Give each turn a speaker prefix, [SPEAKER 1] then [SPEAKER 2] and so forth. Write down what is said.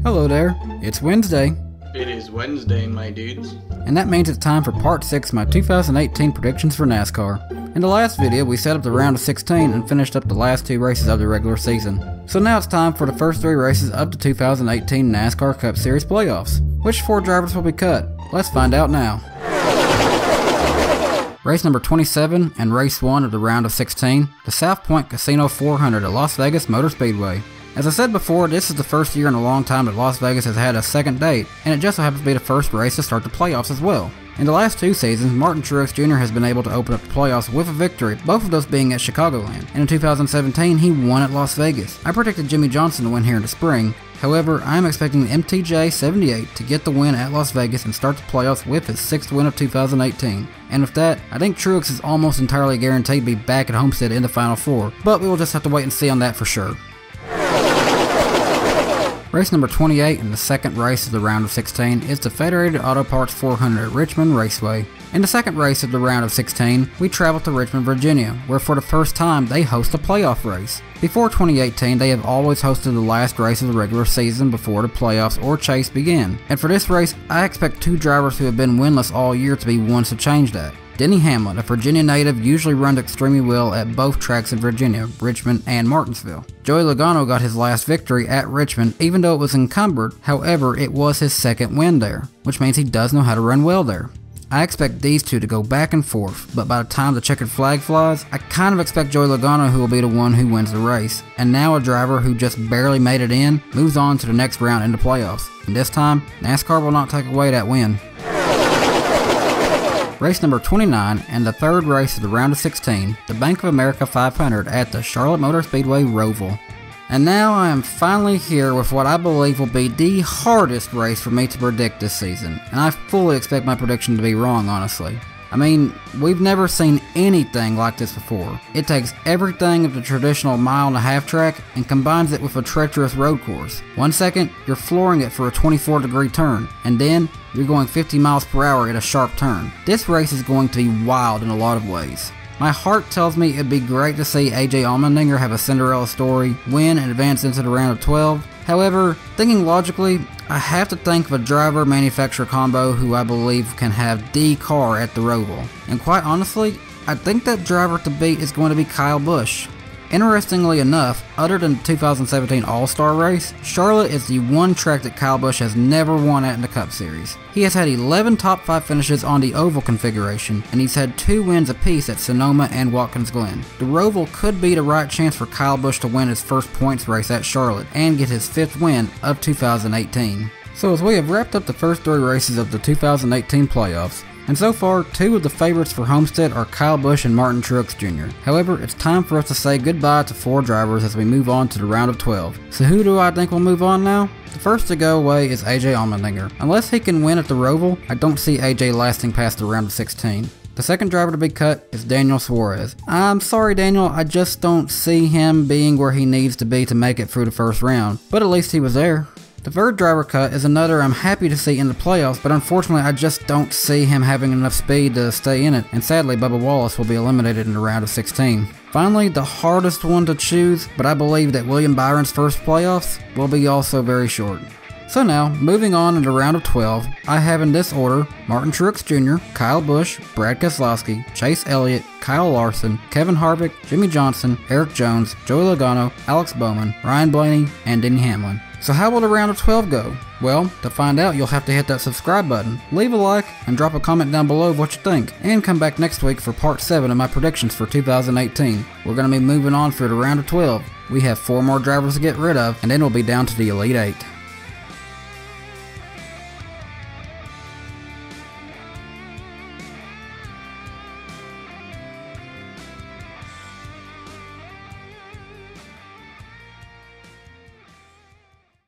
[SPEAKER 1] Hello there, it's Wednesday.
[SPEAKER 2] It is Wednesday, my dudes.
[SPEAKER 1] And that means it's time for part 6 of my 2018 predictions for NASCAR. In the last video, we set up the round of 16 and finished up the last 2 races of the regular season. So now it's time for the first 3 races of the 2018 NASCAR Cup Series Playoffs. Which 4 drivers will be cut? Let's find out now. Race number 27 and race 1 of the round of 16, the South Point Casino 400 at Las Vegas Motor Speedway. As I said before, this is the first year in a long time that Las Vegas has had a second date, and it just so happens to be the first race to start the playoffs as well. In the last 2 seasons, Martin Truex Jr. has been able to open up the playoffs with a victory, both of those being at Chicagoland, and in 2017 he won at Las Vegas. I predicted Jimmie Johnson to win here in the spring. However, I am expecting MTJ 78 to get the win at Las Vegas and start the playoffs with his 6th win of 2018. And with that, I think Truex is almost entirely guaranteed to be back at Homestead in the Final 4, but we will just have to wait and see on that for sure. Race number 28 and the second race of the round of 16 is the Federated Auto Parts 400 at Richmond Raceway. In the second race of the round of 16, we travel to Richmond, Virginia, where for the first time they host a playoff race. Before 2018, they have always hosted the last race of the regular season before the playoffs or chase begin. And for this race, I expect 2 drivers who have been winless all year to be ones to change that. Denny Hamlin, a Virginia native, usually runs extremely well at both tracks in Virginia, Richmond and Martinsville. Joey Logano got his last victory at Richmond, even though it was encumbered. However, it was his 2nd win there, which means he does know how to run well there. I expect these 2 to go back and forth, but by the time the checkered flag flies, I kind of expect Joey Logano who will be the one who wins the race. And now a driver who just barely made it in moves on to the next round in the playoffs. And this time, NASCAR will not take away that win. Race number 29 and the 3rd race of the round of 16, the Bank of America 500 at the Charlotte Motor Speedway Roval. And now I am finally here with what I believe will be the hardest race for me to predict this season, and I fully expect my prediction to be wrong, honestly. I mean, we've never seen anything like this before. It takes everything of the traditional 1.5-mile track and combines it with a treacherous road course. 1 second, you're flooring it for a 24-degree turn, and then you're going 50 miles per hour at a sharp turn. This race is going to be wild in a lot of ways. My heart tells me it'd be great to see AJ Allmendinger have a Cinderella story, win and advance into the round of 12. However, thinking logically, I have to think of a driver-manufacturer combo who I believe can have the car at the Roval. And quite honestly, I think that driver to beat is going to be Kyle Busch. Interestingly enough, other than the 2017 All-Star race, Charlotte is the one track that Kyle Busch has never won at in the Cup Series. He has had 11 top 5 finishes on the oval configuration, and he's had 2 wins apiece at Sonoma and Watkins Glen. The Roval could be the right chance for Kyle Busch to win his first points race at Charlotte and get his 5th win of 2018. So as we have wrapped up the first 3 races of the 2018 playoffs, and so far, 2 of the favorites for Homestead are Kyle Busch and Martin Truex Jr. However, it's time for us to say goodbye to 4 drivers as we move on to the round of 12. So who do I think will move on now? The first to go away is AJ Allmendinger. Unless he can win at the Roval, I don't see AJ lasting past the round of 16. The second driver to be cut is Daniel Suarez. I'm sorry Daniel, I just don't see him being where he needs to be to make it through the first round, but at least he was there. The 3rd driver cut is another I'm happy to see in the playoffs, but unfortunately I just don't see him having enough speed to stay in it, and sadly Bubba Wallace will be eliminated in the round of 16. Finally, the hardest one to choose, but I believe that William Byron's first playoffs will be also very short. So now, moving on in the round of 12, I have in this order Martin Truex Jr., Kyle Busch, Brad Keselowski, Chase Elliott, Kyle Larson, Kevin Harvick, Jimmie Johnson, Eric Jones, Joey Logano, Alex Bowman, Ryan Blaney, and Denny Hamlin. So how will the round of 12 go? Well, to find out, you'll have to hit that subscribe button, leave a like, and drop a comment down below of what you think. And come back next week for part 7 of my predictions for 2018. We're going to be moving on for the round of 12. We have 4 more drivers to get rid of, and then we'll be down to the Elite 8.